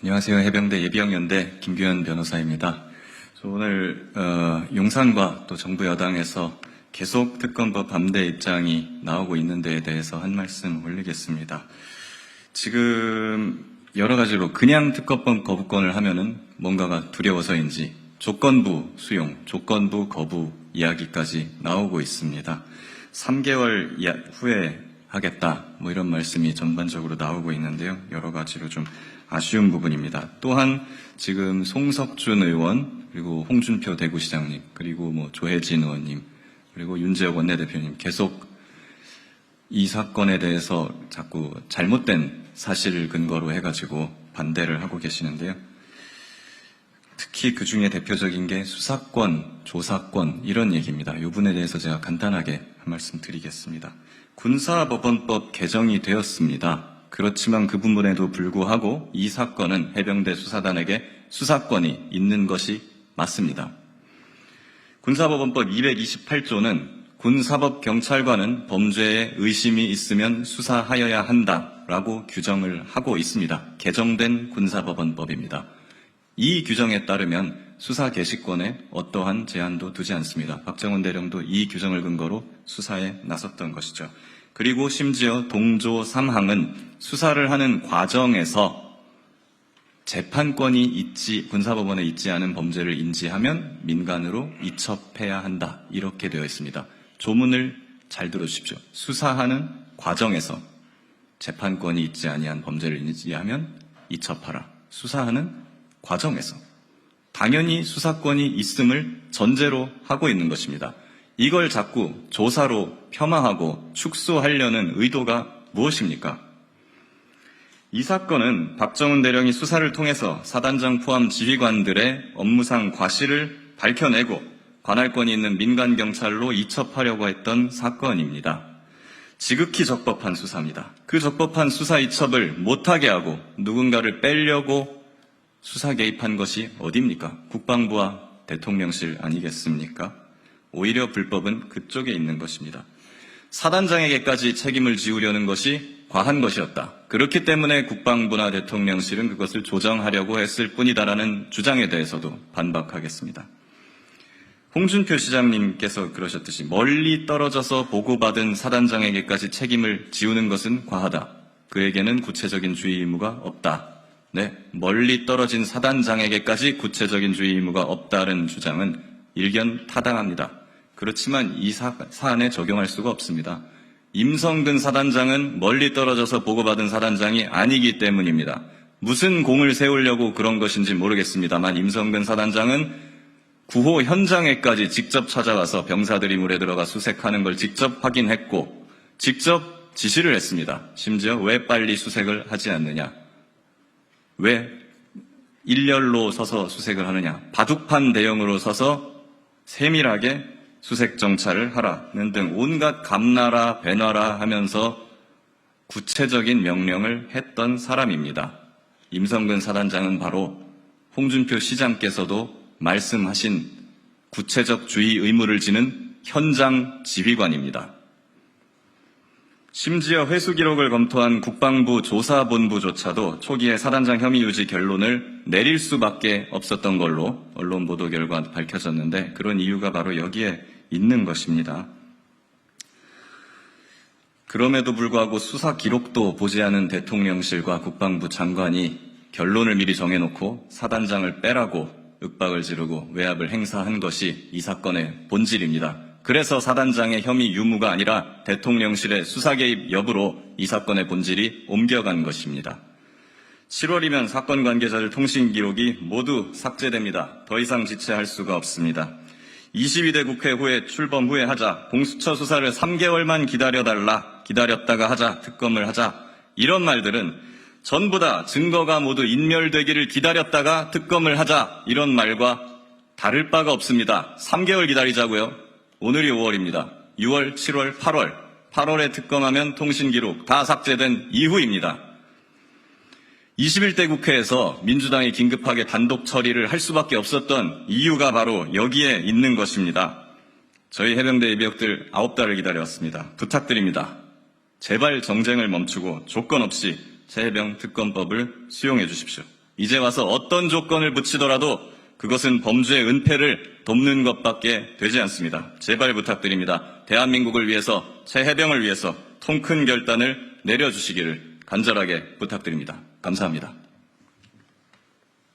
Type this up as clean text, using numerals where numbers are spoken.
안녕하세요. 해병대 예비역연대 김규현 변호사입니다. 오늘 용산과 또 정부 여당에서 계속 특검법 반대 입장이 나오고 있는 데에 대해서 한 말씀 올리겠습니다. 지금 여러 가지로 그냥 특검법 거부권을 하면은 뭔가가 두려워서인지 조건부 수용, 조건부 거부 이야기까지 나오고 있습니다. 3개월 후에 하겠다, 이런 말씀이 전반적으로 나오고 있는데요. 여러 가지로 좀 아쉬운 부분입니다. 또한 지금 송석준 의원, 그리고 홍준표 대구시장님, 그리고 조혜진 의원님, 그리고 윤재욱 원내대표님 계속 이 사건에 대해서 자꾸 잘못된 사실을 근거로 해가지고 반대를 하고 계시는데요. 특히 그 중에 대표적인 게 수사권, 조사권 이런 얘기입니다. 이 부분에 대해서 제가 간단하게 한 말씀 드리겠습니다. 군사법원법 개정이 되었습니다. 그렇지만 그 부분에도 불구하고 이 사건은 해병대 수사단에게 수사권이 있는 것이 맞습니다. 군사법원법 228조는 군사법경찰관은 범죄에 의심이 있으면 수사하여야 한다라고 규정을 하고 있습니다. 개정된 군사법원법입니다. 이 규정에 따르면 수사 개시권에 어떠한 제한도 두지 않습니다. 박정훈 대령도 이 규정을 근거로 수사에 나섰던 것이죠. 그리고 심지어 동조 3항은 수사를 하는 과정에서 재판권이 군사법원에 있지 않은 범죄를 인지하면 민간으로 이첩해야 한다. 이렇게 되어 있습니다. 조문을 잘 들어주십시오. 수사하는 과정에서 재판권이 있지 아니한 범죄를 인지하면 이첩하라. 수사하는 과정에서. 당연히 수사권이 있음을 전제로 하고 있는 것입니다. 이걸 자꾸 조사로 폄하하고 축소하려는 의도가 무엇입니까? 이 사건은 박정훈 대령이 수사를 통해서 사단장 포함 지휘관들의 업무상 과실을 밝혀내고 관할권이 있는 민간경찰로 이첩하려고 했던 사건입니다. 지극히 적법한 수사입니다. 그 적법한 수사 이첩을 못하게 하고 누군가를 빼려고 수사 개입한 것이 어디입니까? 국방부와 대통령실 아니겠습니까? 오히려 불법은 그쪽에 있는 것입니다. 사단장에게까지 책임을 지우려는 것이 과한 것이었다. 그렇기 때문에 국방부나 대통령실은 그것을 조정하려고 했을 뿐이다라는 주장에 대해서도 반박하겠습니다. 홍준표 시장님께서 그러셨듯이 멀리 떨어져서 보고받은 사단장에게까지 책임을 지우는 것은 과하다. 그에게는 구체적인 주의 의무가 없다. 네, 멀리 떨어진 사단장에게까지 구체적인 주의 의무가 없다는 주장은 일견 타당합니다. 그렇지만 이 사안에 적용할 수가 없습니다. 임성근 사단장은 멀리 떨어져서 보고받은 사단장이 아니기 때문입니다. 무슨 공을 세우려고 그런 것인지 모르겠습니다만 임성근 사단장은 구호 현장에까지 직접 찾아가서 병사들이 물에 들어가 수색하는 걸 직접 확인했고 직접 지시를 했습니다. 심지어 왜 빨리 수색을 하지 않느냐? 왜 일렬로 서서 수색을 하느냐? 바둑판 대형으로 서서 세밀하게 수색 정찰을 하라는 등 온갖 감나라 배나라 하면서 구체적인 명령을 했던 사람입니다. 임성근 사단장은 바로 홍준표 시장께서도 말씀하신 구체적 주의 의무를 지는 현장 지휘관입니다. 심지어 회수 기록을 검토한 국방부 조사본부조차도 초기에 사단장 혐의 유지 결론을 내릴 수밖에 없었던 걸로 언론 보도 결과 밝혀졌는데 그런 이유가 바로 여기에 있는 것입니다. 그럼에도 불구하고 수사 기록도 보지 않은 대통령실과 국방부 장관이 결론을 미리 정해놓고 사단장을 빼라고 윽박을 지르고 외압을 행사한 것이 이 사건의 본질입니다. 그래서 사단장의 혐의 유무가 아니라 대통령실의 수사 개입 여부로 이 사건의 본질이 옮겨간 것입니다. 7월이면 사건 관계자들 통신 기록이 모두 삭제됩니다. 더 이상 지체할 수가 없습니다. 22대 국회 후에 출범 후에 하자, 공수처 수사를 3개월만 기다려달라, 기다렸다가 하자, 특검을 하자, 이런 말들은 전부 다 증거가 모두 인멸되기를 기다렸다가 특검을 하자, 이런 말과 다를 바가 없습니다. 3개월 기다리자고요. 오늘이 5월입니다. 6월, 7월, 8월에 특검하면 통신기록 다 삭제된 이후입니다. 21대 국회에서 민주당이 긴급하게 단독 처리를 할 수밖에 없었던 이유가 바로 여기에 있는 것입니다. 저희 해병대 예비역들 9달을 기다려왔습니다. 부탁드립니다. 제발 정쟁을 멈추고 조건 없이 새해병 특검법을 수용해 주십시오. 이제 와서 어떤 조건을 붙이더라도 그것은 범죄의 은폐를 돕는 것밖에 되지 않습니다. 제발 부탁드립니다. 대한민국을 위해서, 새 해병을 위해서 통 큰 결단을 내려주시기를 간절하게 부탁드립니다. 감사합니다.